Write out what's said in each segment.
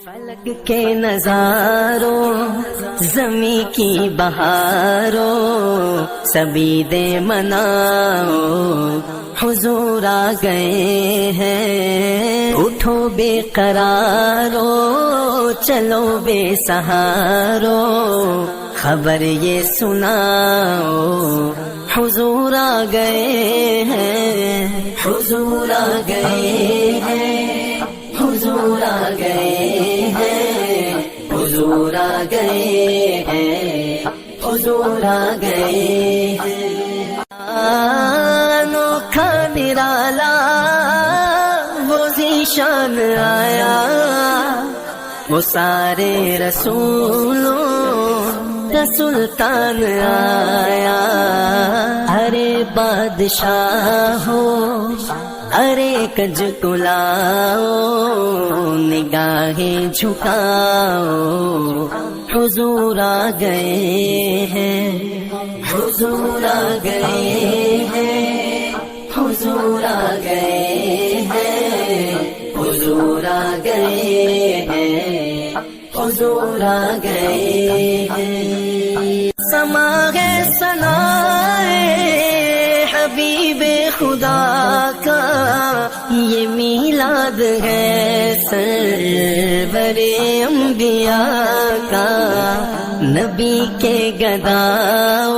فلک کے نظاروں زمیں کی بہاروں سبھی دے مناؤ حضور آ گئے ہیں، اٹھو بے قرارو چلو بے سہارو خبر یہ سناؤ حضور آ گئے ہیں، حضور آ گئے ہیں، حضور آ گئے ہیں، حضور آ گئے ہیں، حضور آ گئے ہیں۔ انوکھا نرالا وہ ذیشان آیا، وہ سارے رسولوں کا سلطان آیا، ارے بادشاہ ہو ارے کج کلاؤ نگاہیں جھکاؤ حضور آ گئے ہیں، حضور آ گئے ہیں، حضور آ گئے ہیں، حضور آ گئے ہیں، حضور آ گئے ہیں۔ سما ہے ثنائے حبیب خدا کا، یہ میلاد ہے سرور انبیاء کا، نبی کے گداؤ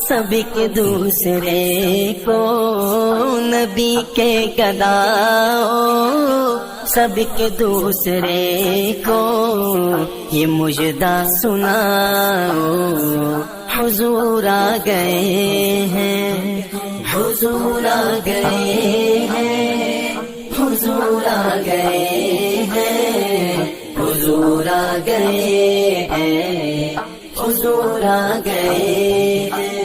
سب ایک دوسرے کو، نبی کے گداؤ سب ایک دوسرے کو یہ مجدہ سناؤ حضور آ گئے ہیں، حضور آ گئے ہیں، حضور آ گئے ہیں، حضور آ گئے ہیں، حضور آ گئے ہیں۔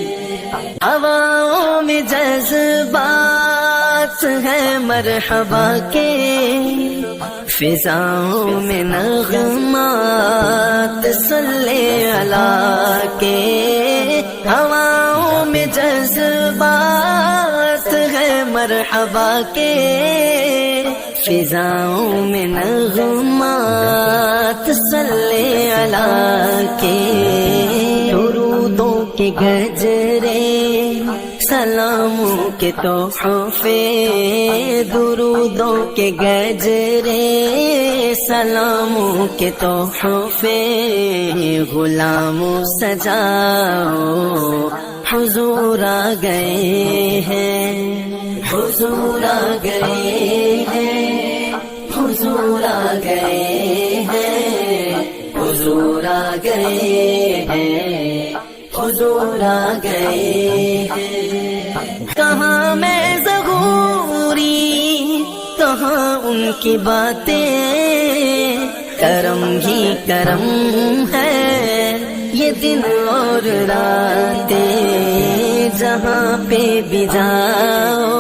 ہواؤں میں جذبات ہیں مرحبا کے، فضاؤں میں نغمات صلی اللہ کے، ہواؤں میں جذبات ہیں مرحبا کے، فضاؤں میں نغمات صلی اللہ کے، درودوں کے گجرے سلاموں کے تحفے، درودوں کے گجرے سلاموں کے تحفے، غلاموں سجاؤ حضور آ گئے ہیں، حضور آ گئے ہیں، حضور آ گئے ہیں، حضور آ گئے ہیں، حضور آ گئے ہیں۔ کہاں میں ظہوری کہاں ان کی باتیں، کرم ہی کرم ہے یہ دن اور راتیں، جہاں پہ بھی جاؤ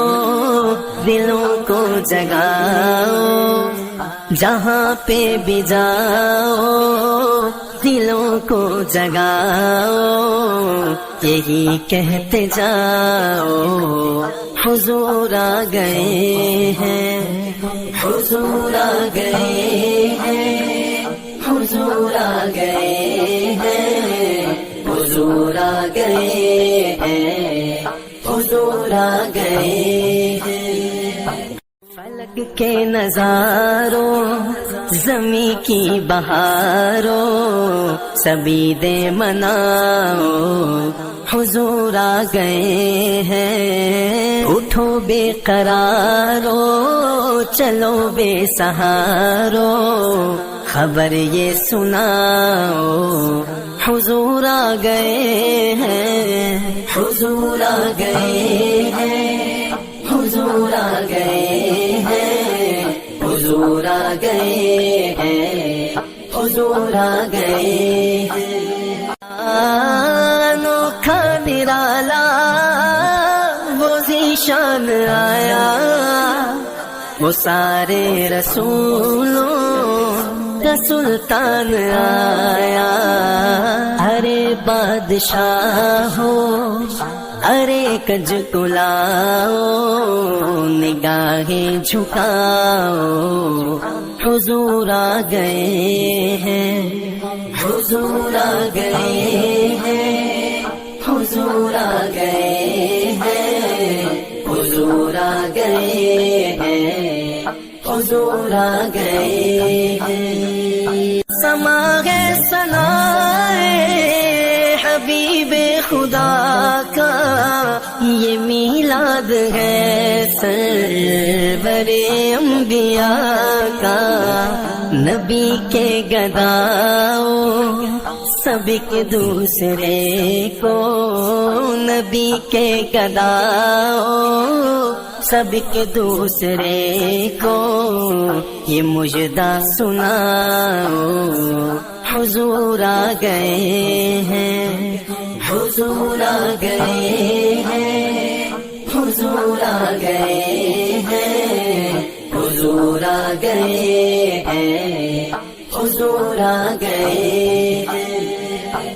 دلوں کو جگاؤ، جہاں پہ بھی جاؤ دلوں کو جگاؤ، یہی کہتے جاؤ حضور آ گئے ہیں، حضور آ گئے ہیں، حضور آ گئے ہیں، حضور آ گئے ہیں، حضور آ گئے ہیں۔ فلک کے نظاروں زمیں کی بہاروں سبھی دے مناؤ حضور آ گئے ہیں، اٹھو بے قرارو چلو بے سہارو خبر یہ سناؤ حضور آ گئے ہیں، حضور آ گئے ہیں، حضور آ گئے ہیں، حضور آ گئے ہیں، حضور آ گئے ہیں۔ انوکھا نرالا وہ ذیشان آیا، وہ سارے رسولوں کا سلطان آیا، ارے بادشاہ ہو ارے کج کلاؤ نگاہیں جھکاؤ حضور آ گئے ہیں، حضور آ گئے ہیں، حضور آ گئے ہیں، حضور آ گئے ہیں، حضور آ گئے ہیں۔ سما ہے ثنائے حبیب خدا کا، یہ میلاد ہے سرور انبیاء کا، نبی کے گداؤ سب ایک دوسرے کو، نبی کے گداؤ سب ایک دوسرے کو، یہ مجدہ سناؤ حضور آ گئے ہیں، حضور آ گئے ہیں، حضور آ گئے ہیں، حضور آ گئے ہیں، حضور آ گئے ہیں۔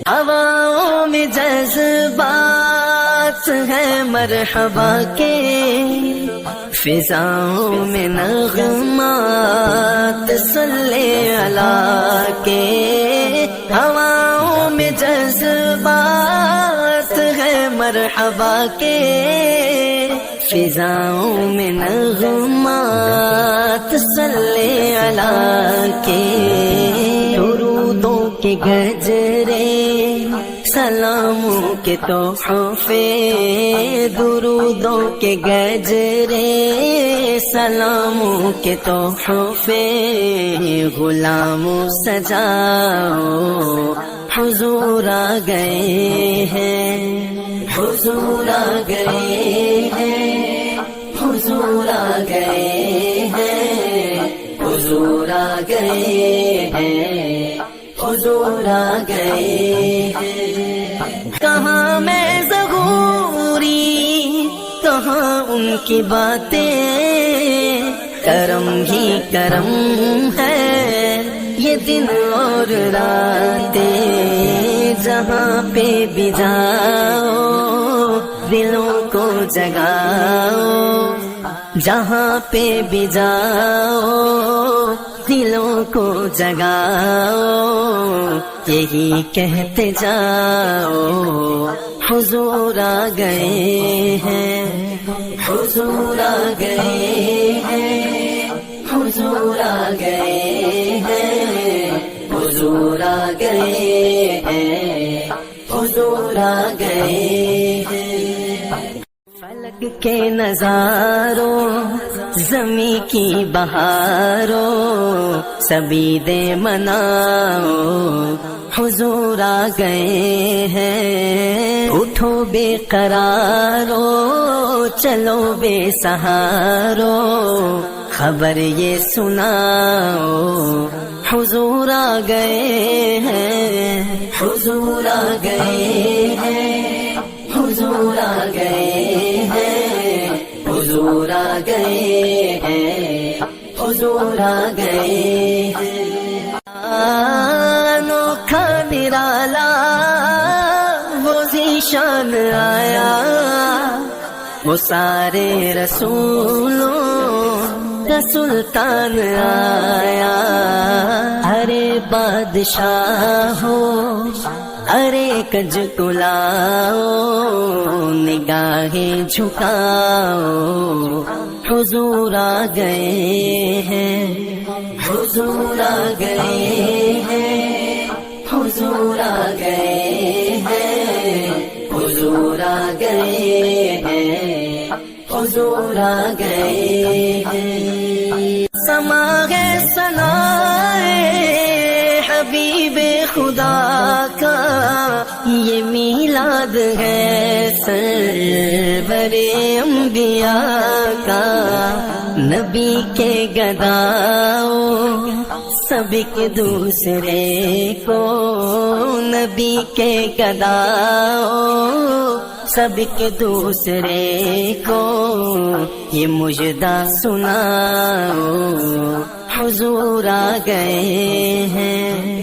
ہواؤں میں جذبات ہیں مرحبا کے، فضاؤں میں نغمات صلی اللہ کے، ہواؤں میں جذبات ہیں مرحبا کے، فضاؤں میں نغمات صلی اللہ کے، درودوں کے گجرے سلاموں کے تحفے، درودوں کے گجرے سلاموں کے تحفے، غلاموں سجاؤ حضور آ گئے ہیں، حضور آ گئے ہیں، حضور آ گئے ہیں، حضور آ گئے ہیں، حضور آ گئے ہیں۔ کہاں میں ظہوری، کہاں ان کی باتیں، کرم ہی کرم ہے یہ دن اور راتیں، جہاں پہ بھی جاؤ دلوں کو جگاؤ، جہاں پہ بھی جاؤ دلوں کو جگاؤ، یہی کہتے جاؤ حضور آ گئے ہیں، حضور آ گئے ہیں، حضور آ گئے ہیں، حضور آ گئے ہیں، حضور آ گئے ہیں۔ فلک کے نظاروں زمیں کی بہاروں سبھی دے مناؤ حضور آ گئے ہیں، اٹھو بے قرارو چلو بے سہارو خبر یہ سناؤ حضور آ گئے ہیں، حضور آ گئے ہیں، حضور آ گئے ہیں، حضور آ گئے ہیں، حضور آ گئے ہیں۔ انوکھا نرالا وہ ذیشان آیا، وہ سارے رسولوں کا سلطان آیا، ارے بادشاہ ہو ارے کج کلاؤ نگاہیں جھکاؤ حضور آ گئے ہیں، حضور آ گئے ہیں، حضور آ گئے ہیں، حضور آ گئے ہیں، حضور آ گئے ہیں۔ سما ہے ثنائے حبیب خدا کا، یہ میلاد ہے سرور انبیاء کا، نبی کے گداؤ سب ایک دوسرے کو، نبی کے گداؤ سب ایک دوسرے کو، یہ مجدہ سناؤ حضور آ گئے ہیں،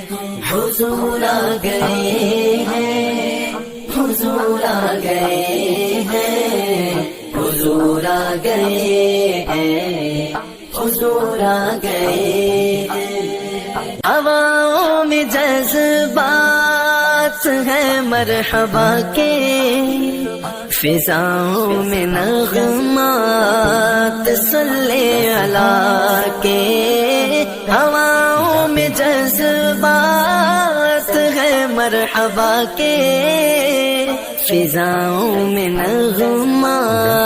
حضور آ گئے ہیں، حضور آ گئے ہیں، حضور آ گئے ہیں، حضور آ گئے ہواؤں میں جذبات ہیں مرحبا کے، فضاؤں میں نغمات صلی اللہ کے، ہواؤں میں جذبات ہیں مرحبا کے، فضاؤں میں نغمات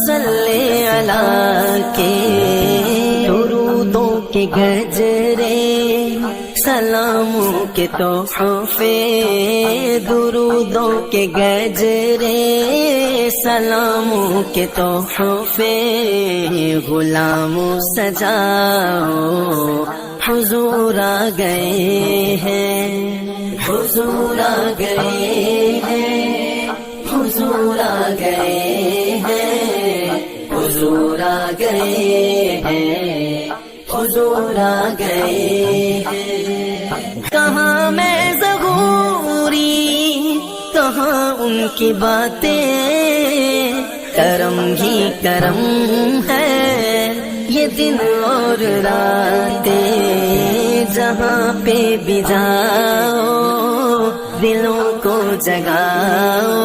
صلی اللہ کے، درودوں کے گجرے سلاموں کے تحفے، درودوں کے گجرے سلاموں کے تحفے، غلاموں سجاؤ حضور آ گئے ہیں، حضور آ گئے ہیں، حضور آ گئے ہیں، حضور آ گئے ہیں، حضور آ گئے ہیں۔ کہاں میں ظہوری، کہاں ان کی باتیں، کرم ہی کرم ہے یہ دن اور راتیں، جہاں پہ بھی جاؤ دلوں کو جگاؤ،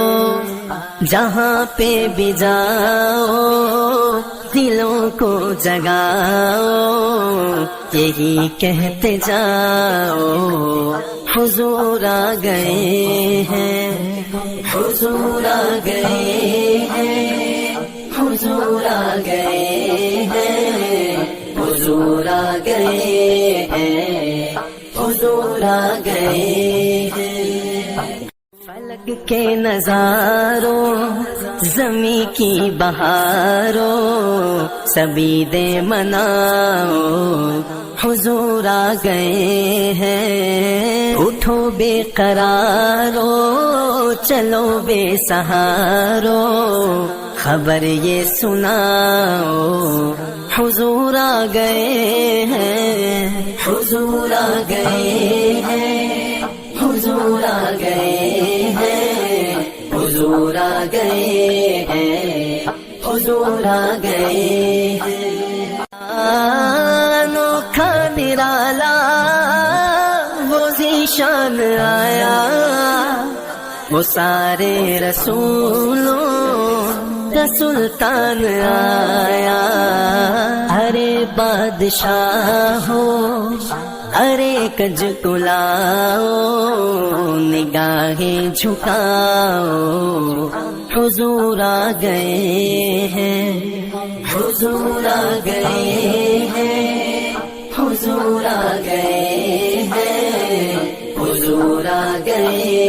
جہاں پہ بھی جاؤ دلوں کو جگاؤ، یہی کہتے جاؤ حضور آ گئے ہیں، حضور آ گئے ہیں، حضور آ گئے ہیں، حضور آ گئے ہیں، حضور آ گئے ہیں۔ فلک کے نظاروں زمیں کی بہاروں سبھی دے مناؤ حضور آ گئے ہیں، اٹھو بے قرارو چلو بے سہارو خبر یہ سناؤ حضور آ گئے ہیں، حضور آ گئے ہیں، حضور آ گئے ہیں، حضور آ گئے ہیں، حضور آ گئے ہیں۔ انوکھا نرالا وہ ذیشان آیا، وہ سارے رسولوں کا سلطان آیا، ارے بادشاہ ہو ارے کج کلاؤ نگاہیں جھکاؤ حضور آ گئے ہیں، حضور آ گئے ہیں، حضور آ گئے ہیں، حضور آ گئے